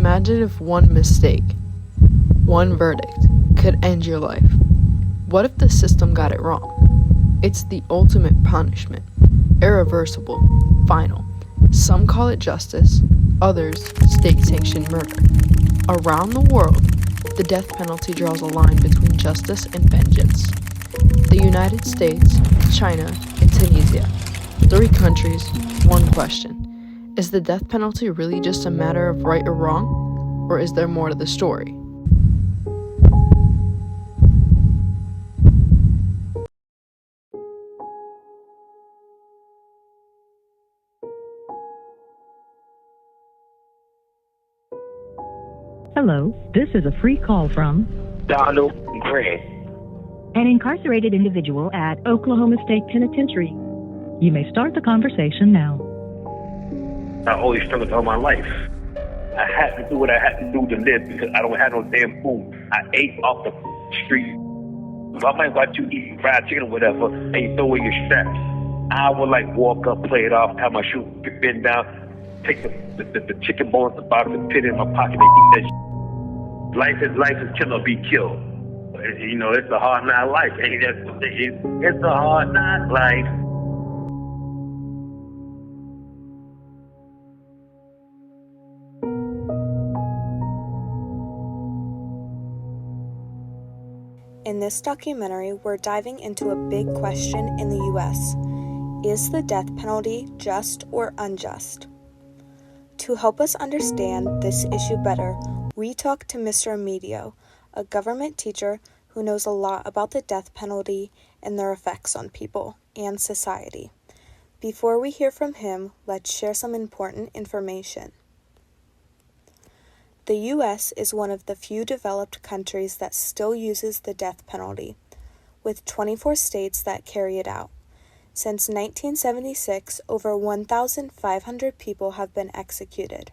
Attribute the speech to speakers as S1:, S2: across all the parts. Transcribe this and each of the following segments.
S1: Imagine if one mistake, one verdict, could end your life. What if the system got it wrong? It's the ultimate punishment, irreversible, final. Some call it justice, others state-sanctioned murder. Around the world, the death penalty draws a line between justice and vengeance. The United States, China, and Tunisia. 3 countries, one question. Is the death penalty really just a matter of right or wrong? Or is there more to the story?
S2: Hello, this is a free call from
S3: Donald Grant.
S2: an incarcerated individual at Oklahoma State Penitentiary. You may start the conversation now.
S3: I always struggled all my life. I had to do what I had to do to live because I don't have no damn food. I ate off the street. I might watch you eat fried chicken or whatever, and you throw away your straps. I would walk up, play it off, have my shoe bend down, take the chicken bone at the bottom and put it in my pocket and eat that shit. Life is kill or be killed. You know, it's a hard knock life. It's a hard knock life.
S4: In this documentary, we're diving into a big question in the US. Is the death penalty just or unjust? To help us understand this issue better, we talked to Mr. Amedio, a government teacher who knows a lot about the death penalty and their effects on people and society. Before we hear from him, let's share some important information. The U.S. is one of the few developed countries that still uses the death penalty, with 24 states that carry it out. Since 1976, over 1,500 people have been executed.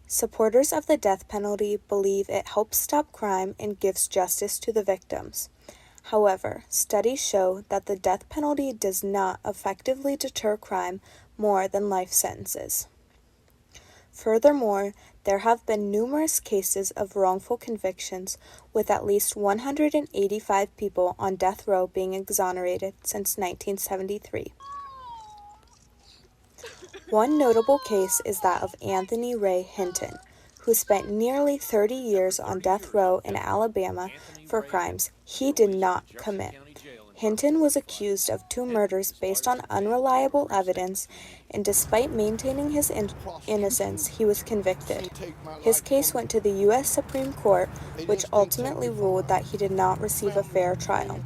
S4: Supporters of the death penalty believe it helps stop crime and gives justice to the victims. However, studies show that the death penalty does not effectively deter crime more than life sentences. Furthermore, there have been numerous cases of wrongful convictions, with at least 185 people on death row being exonerated since 1973. One notable case is that of Anthony Ray Hinton, who spent nearly 30 years on death row in Alabama for crimes he did not commit. Hinton was accused of 2 murders based on unreliable evidence, and despite maintaining his innocence, he was convicted. His case went to the U.S. Supreme Court, which ultimately ruled that he did not receive a fair trial.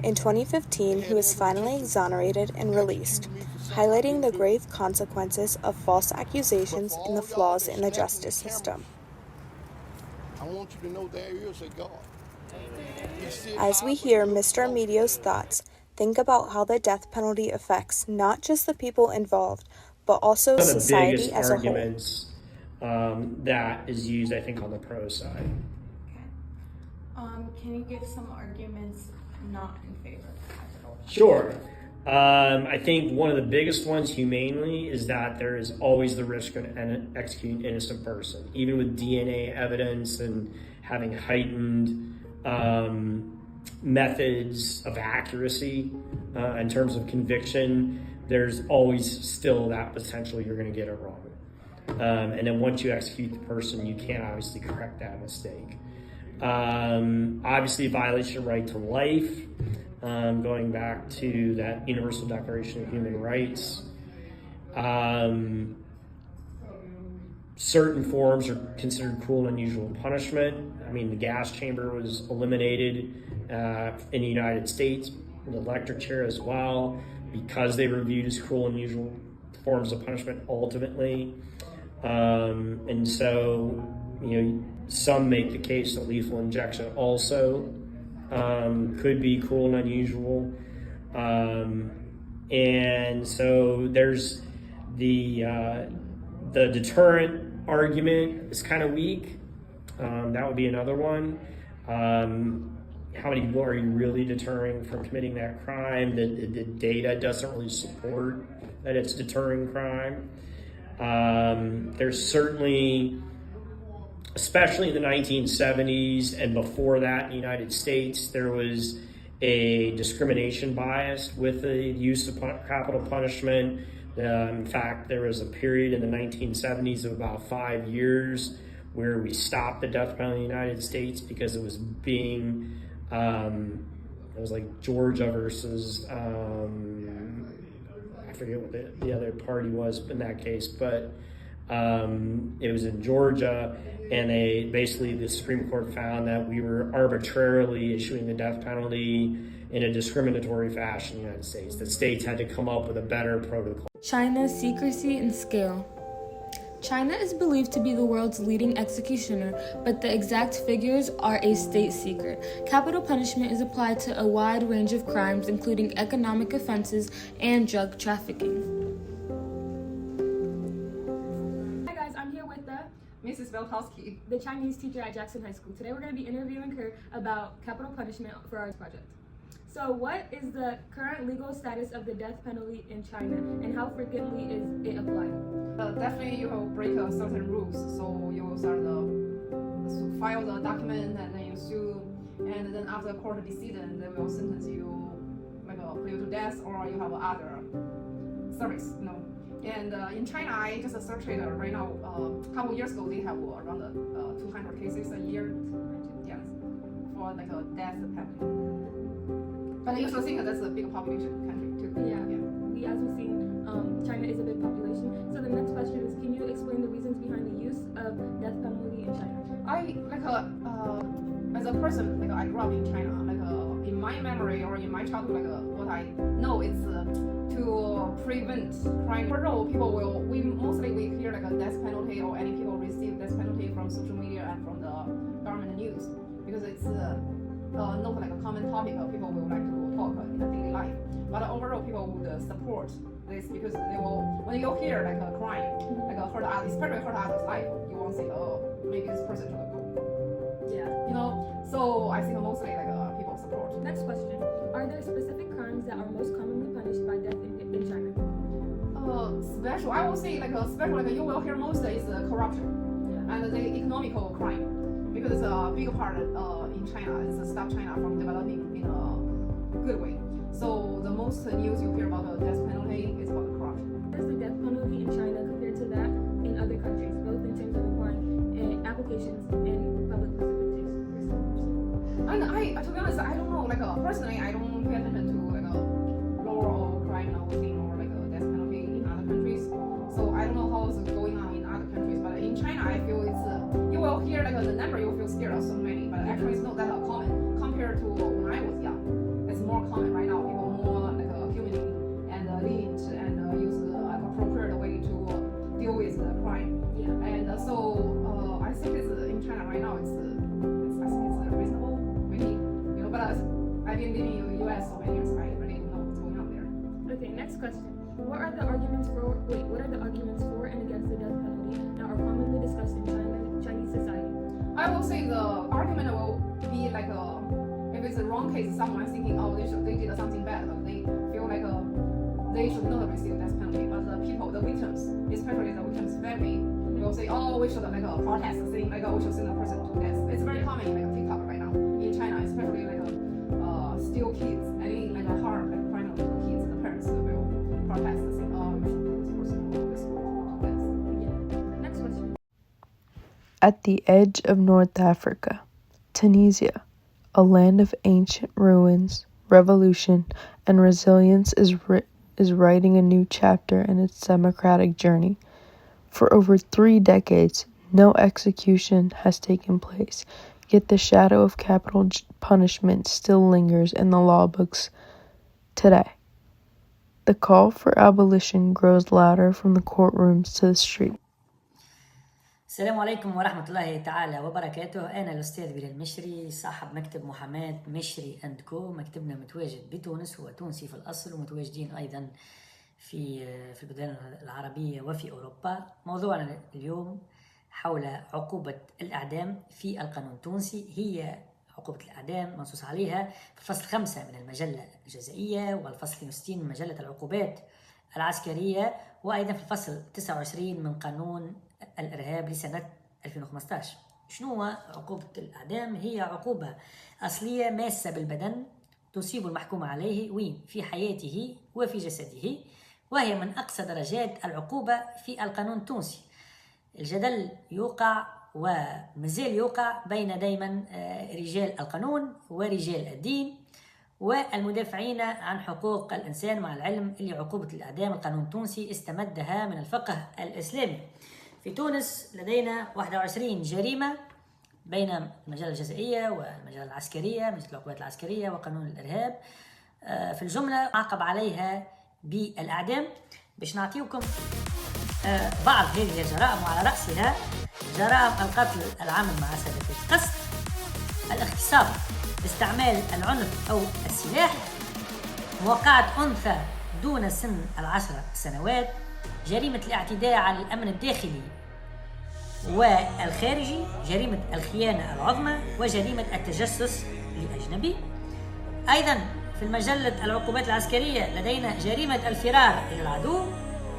S4: In 2015, he was finally exonerated and released, highlighting the grave consequences of false accusations and the flaws in the justice system.
S5: I want you to know there is a God.
S4: As we hear Mr. Amedio's thoughts, think about how the death penalty affects not just the people involved, but also society as a whole.
S6: One of the biggest arguments that is used, I think, on the pro side.
S7: Can you give some arguments not in favor of the capital?
S6: Sure. I think one of the biggest ones humanely is that there is always the risk of executing an innocent person, even with DNA evidence and having heightened methods of accuracy in terms of conviction. There's always still that potential you're going to get it wrong. And then once you execute the person, you can't obviously correct that mistake. Obviously, violation of right to life, going back to that Universal Declaration of Human Rights. Certain forms are considered cruel and unusual punishment. I mean, the gas chamber was eliminated in the United States, the electric chair as well, because they were viewed as cruel and unusual forms of punishment ultimately. And so, some make the case that lethal injection also could be cruel and unusual. And so there's the deterrent argument is kind of weak. That would be another one. How many people are you really deterring from committing that crime? The data doesn't really support that it's deterring crime. There's certainly especially in the 1970s and before that in the United States, there was a discrimination bias with the use of capital punishment. In fact, there was a period in the 1970s of about 5 years where we stopped the death penalty in the United States because it was being, it was like Georgia versus, I forget what the other party was in that case, but it was in Georgia, and the Supreme Court found that we were arbitrarily issuing the death penalty in a discriminatory fashion in the United States. The states had to come up with a better protocol.
S8: China's secrecy and scale. China is believed to be the world's leading executioner, but the exact figures are a state secret. Capital punishment is applied to a wide range of crimes, including economic offenses and drug trafficking.
S9: Hi guys, I'm here with Mrs. Belkowski, the Chinese teacher at Jackson High School. Today we're going to be interviewing her about capital punishment for our project. So what is the current legal status of the death penalty in China, and how frequently is it applied?
S10: Definitely you will break certain rules, so you will start to file the document and then you sue, and then after court decision they will sentence you, like put you to death, or you have other service, you know. And in China, I just searched it right now. A couple years ago, they have around 200 cases a year, yes, for like a death penalty. But I also think that's a big population country too.
S9: Yeah. As we've seen, China is a big population. So the next question is, can you explain the reasons behind the use of death penalty in China?
S10: I as a person, I grew up in China. In my memory or in my childhood, what I know is to prevent crime. Overall, we hear a death penalty, or any people receive death penalty from social media and from the government news, because it's not like a common topic. People will like to talk in the daily life. But overall, people would support this because they will. When you hear a crime, especially hurt others' life, you won't say, oh, maybe this person should go.
S9: Yeah.
S10: You know. So I think mostly people support.
S9: Next question: are there specific crimes that are most commonly punished by death in China?
S10: Special. I will say special. You will hear most is corruption, and the economical crime, because a big part in China is to stop China from developing in a good way. So the most news you hear about the death penalty is about the corruption.
S9: How is the death penalty in China compared to that in other countries, both in terms of applying applications and public precipitation?
S10: And to be honest, I don't know. Personally, I don't pay attention to law or crime thing or death penalty in other countries. So I don't know how it's going on in other countries. But in China, I feel it's you will hear the number, you will feel scared of so many. But actually, it's not that common compared to when I was young. It's more common right now. People more humane and lenient and use appropriate way to deal with the crime.
S9: Yeah.
S10: And so I think it's in China right now. I think it's reasonable, maybe. You know, but I've been living in the U.S. so many years. I really don't know what's going on there.
S9: Okay. Next question: what are the arguments for and against the death penalty that are commonly discussed in Chinese society?
S10: I will say the argument will be if it's a wrong case, someone thinking, oh, they did something bad, they feel they should not receive death penalty. But the victims, especially the victims' family, will say, oh, we should protest, saying we should send the person to death. It's very common in TikTok right now in China, especially still kids, any harm, crime to kids, the parents will protest, saying, oh, we should put this person to death.
S9: Yeah. Next question.
S1: At the edge of North Africa, Tunisia, a land of ancient ruins, revolution, and resilience, is writing a new chapter in its democratic journey. For over 3 decades, no execution has taken place, yet the shadow of capital punishment still lingers in the law books today. The call for abolition grows louder from the courtrooms to the street.
S11: السلام عليكم ورحمة الله تعالى وبركاته. أنا الأستاذ بلال مشري، صاحب مكتب محاماة مشري أند كو. مكتبنا متواجد بتونس، هو تونسي في الأصل، ومتواجدين أيضا في البلدان العربية وفي أوروبا. موضوعنا اليوم حول عقوبة الإعدام في القانون التونسي. هي عقوبة الإعدام منصوص عليها في الفصل 5 من المجلة الجزائية، والفصل 62 من مجلة العقوبات العسكرية، وأيضا في الفصل 29 من قانون الإرهاب لسنة 2015. شنو هو عقوبة الإعدام؟ هي عقوبة أصلية ماسة بالبدن تصيب المحكوم عليه وين؟ في حياته وفي جسده، وهي من أقصى درجات العقوبة في القانون التونسي. الجدل يوقع ومازال يوقع بين دايما رجال القانون ورجال الدين والمدافعين عن حقوق الإنسان، مع العلم اللي عقوبة الإعدام القانون التونسي استمدها من الفقه الإسلامي. في تونس لدينا 21 جريمة بين المجال الجزائية والمجال العسكرية مثل العقوبات العسكرية وقانون الإرهاب. في الجملة عاقب عليها بالإعدام. باش نعطيكم بعض هذه الجرائم، وعلى رأسها جرائم القتل العمد مع سبب القصد، الاغتصاب باستعمال العنف أو السلاح، موقعة أنثى دون سن 10 سنوات، جريمة الاعتداء على الأمن الداخلي والخارجي، جريمة الخيانة العظمى، وجريمة التجسس لأجنبي. أيضا في المجلة العقوبات العسكرية لدينا جريمة الفرار إلى العدو،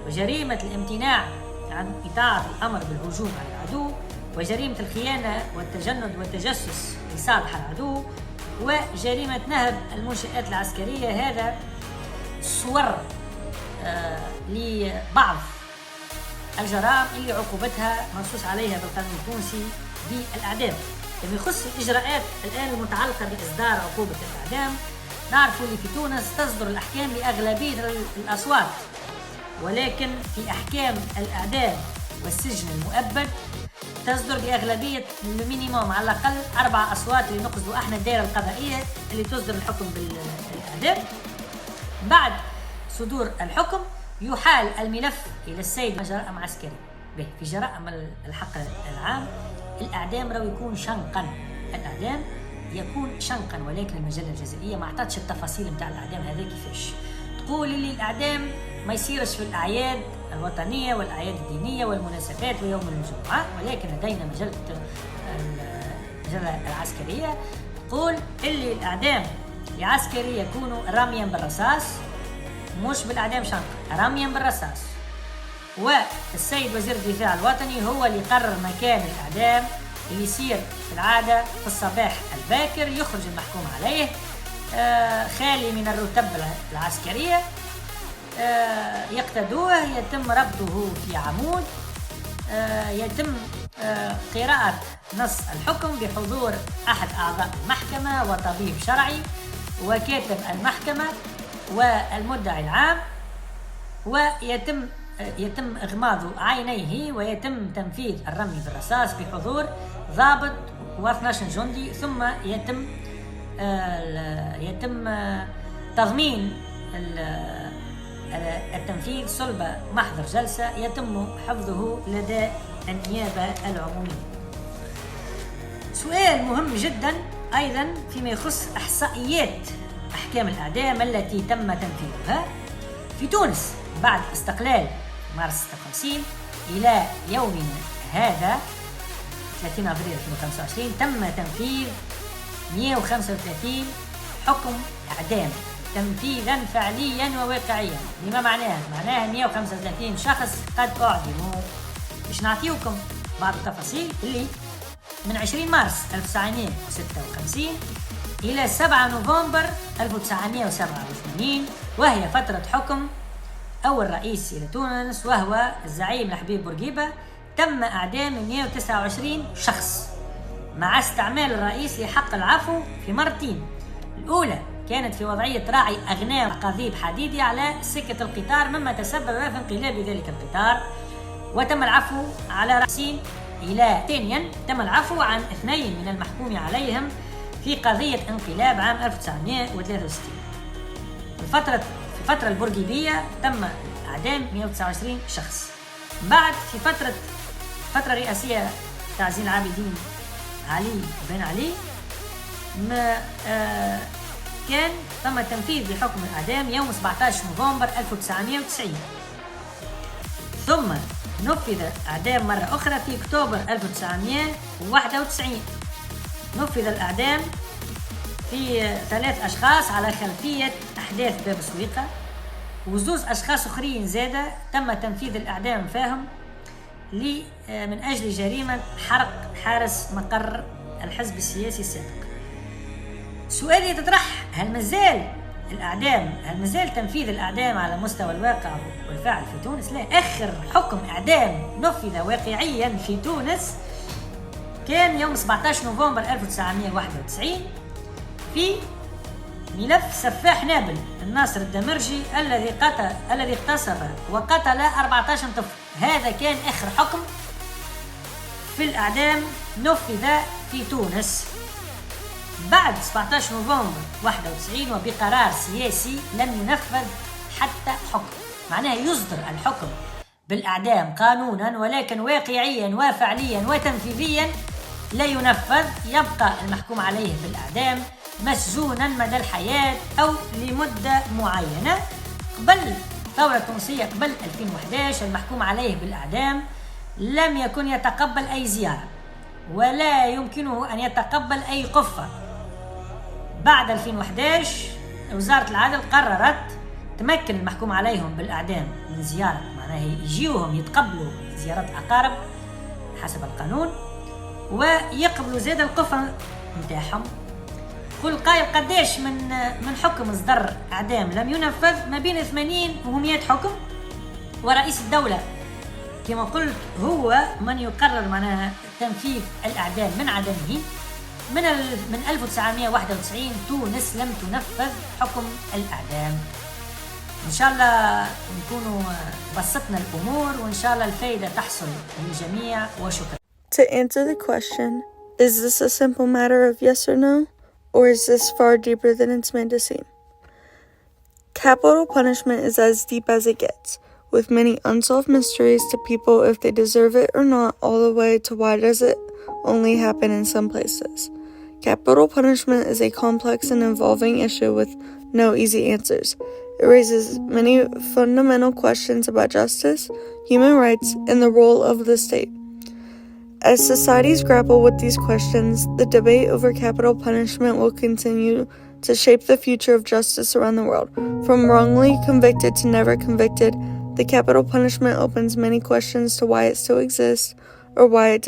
S11: وجريمة الامتناع عن إطاعة الأمر بالهجوم على العدو، وجريمة الخيانة والتجند والتجسس لصالح العدو، وجريمة نهب المنشآت العسكرية. هذا صور لبعض الجرائم اللي عقوبتها منصوص عليها بالقانون التونسي بالإعدام. لما يخص الإجراءات الآن المتعلقة بإصدار عقوبة الإعدام، نعرف اللي في تونس تصدر الأحكام لأغلبية الأصوات، ولكن في أحكام الإعدام والسجن المؤبد تصدر بأغلبية المينيموم على الأقل 4 أصوات اللي نقصدوا احنا الدائرة القضائية اللي تصدر الحكم بالإعدام. بعد صدور الحكم يحال الملف إلى السيد جرائم عسكري. في جرائم الحق العام الإعدام راهو يكون شنقا، الإعدام يكون شنقا، ولكن المجلة الجزائية ما اعطتش التفاصيل نتاع الإعدام هذا كيفاش. تقول اللي الإعدام ما يصيرش في الأعياد الوطنية والأعياد الدينية والمناسبات ويوم الجمعة، ولكن لدينا المجلة العسكرية تقول اللي الإعدام العسكري يكون رميا بالرصاص، مش بالإعدام شنق، رميا بالرصاص. والسيد وزير الدفاع الوطني هو اللي يقرر مكان الإعدام اللي يصير في العادة في الصباح الباكر، يخرج المحكوم عليه خالي من الرتب العسكرية، يقتدوه، يتم ربطه في عمود، يتم قراءة نص الحكم بحضور أحد أعضاء المحكمة وطبيب شرعي وكاتب المحكمة والمدعي العام، ويتم إغماض عينيه، ويتم تنفيذ الرمي بالرصاص بحضور ضابط و12 جندي، ثم يتم تضمين التنفيذ صلب محضر جلسة يتم حفظه لدى النيابة العمومية. سؤال مهم جدا أيضا فيما يخص إحصائيات أحكام الإعدام التي تم تنفيذها في تونس بعد استقلال مارس 56 إلى يومنا هذا 30 أبريل 2025 تم تنفيذ 135 حكم إعدام تنفيذا فعليا وواقعيا. لما معناها؟ معناها 135 شخص قد أعدموا. باش نعطيكم بعض التفاصيل اللي من 20 مارس 1956 إلى 7 نوفمبر 1987، وهي فترة حكم أول رئيس إلى تونس وهو الزعيم الحبيب بورقيبة، تم إعدام 129 شخص مع استعمال الرئيس لحق العفو في مرتين. الأولى كانت في وضعية راعي أغنام قضيب حديدي على سكة القطار، مما تسبب في انقلاب ذلك القطار، وتم العفو على رأسين. إلى ثانيا تم العفو عن 2 من المحكوم عليهم في قضية انقلاب عام 1963. في فترة البورقيبية تم إعدام 129 شخص. بعد في فترة رئاسية تاع زين العابدين علي بن علي كان تم تنفيذ لحكم الإعدام يوم 17 نوفمبر 1990، ثم نفذ إعدام مرة أخرى في أكتوبر 1991. نفذ الإعدام في 3 أشخاص على خلفية أحداث باب سويقة، و2 أشخاص أخرين زادة تم تنفيذ الإعدام فيهم من أجل جريمة حرق حارس مقر الحزب السياسي السابق. سؤال يتطرح: هل مازال تنفيذ الإعدام على مستوى الواقع والفعل في تونس؟ لا، آخر حكم إعدام نفذ واقعيا في تونس كان يوم 17 نوفمبر 1991 في ملف سفاح نابل الناصر الدمرجي الذي اغتصب وقتل 14 طفل. هذا كان آخر حكم في الإعدام نفذ في تونس. بعد 17 نوفمبر 91 وبقرار سياسي لم ينفذ حتى حكم، معناها يصدر الحكم بالإعدام قانونا ولكن واقعيا وفعليا وتنفيذيا لا ينفذ. يبقى المحكوم عليه بالإعدام مسجونا مدى الحياة أو لمدة معينة. قبل الثورة التونسية، قبل 2011، المحكوم عليه بالإعدام لم يكن يتقبل أي زيارة ولا يمكنه أن يتقبل أي قفة. بعد 2011 وزارة العدل قررت تمكن المحكوم عليهم بالإعدام من زيارة، معناها يجيوهم يتقبلوا زيارة أقارب حسب القانون ويقبلوا زاد القفة متاعهم. كل قايل قداش من حكم اصدر اعدام لم ينفذ؟ ما بين 80 و 100 حكم. ورئيس الدولة كما قلت هو من يقرر معناها تنفيذ الاعدام من عدمه. من 1991 تونس لم تنفذ حكم الاعدام. ان شاء الله نكونوا بسطنا الامور وان شاء الله الفائدة تحصل للجميع، وشكرا.
S1: To answer the question, is this a simple matter of yes or no? Or is this far deeper than it's made to seem? Capital punishment is as deep as it gets, with many unsolved mysteries to people if they deserve it or not, all the way to why does it only happen in some places. Capital punishment is a complex and evolving issue with no easy answers. It raises many fundamental questions about justice, human rights, and the role of the state. As societies grapple with these questions, the debate over capital punishment will continue to shape the future of justice around the world. From wrongly convicted to never convicted, the capital punishment opens many questions to why it still exists or why it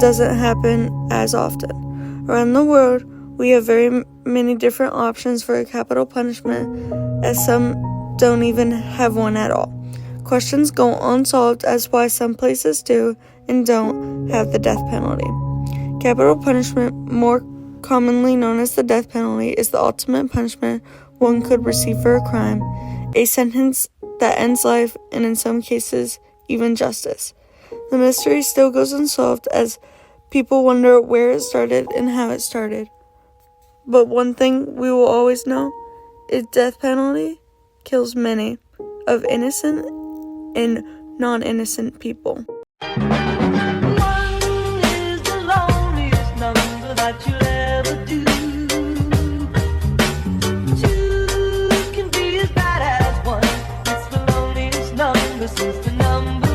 S1: doesn't happen as often. Around the world, we have very many different options for a capital punishment, as some don't even have one at all. Questions go unsolved as why some places do and don't have the death penalty. Capital punishment, more commonly known as the death penalty, is the ultimate punishment one could receive for a crime, a sentence that ends life and in some cases even justice. The mystery still goes unsolved as people wonder where it started and how it started. But one thing we will always know is death penalty kills many of innocent and non-innocent people.
S12: Two can be as bad as one. It's the loneliest number since the number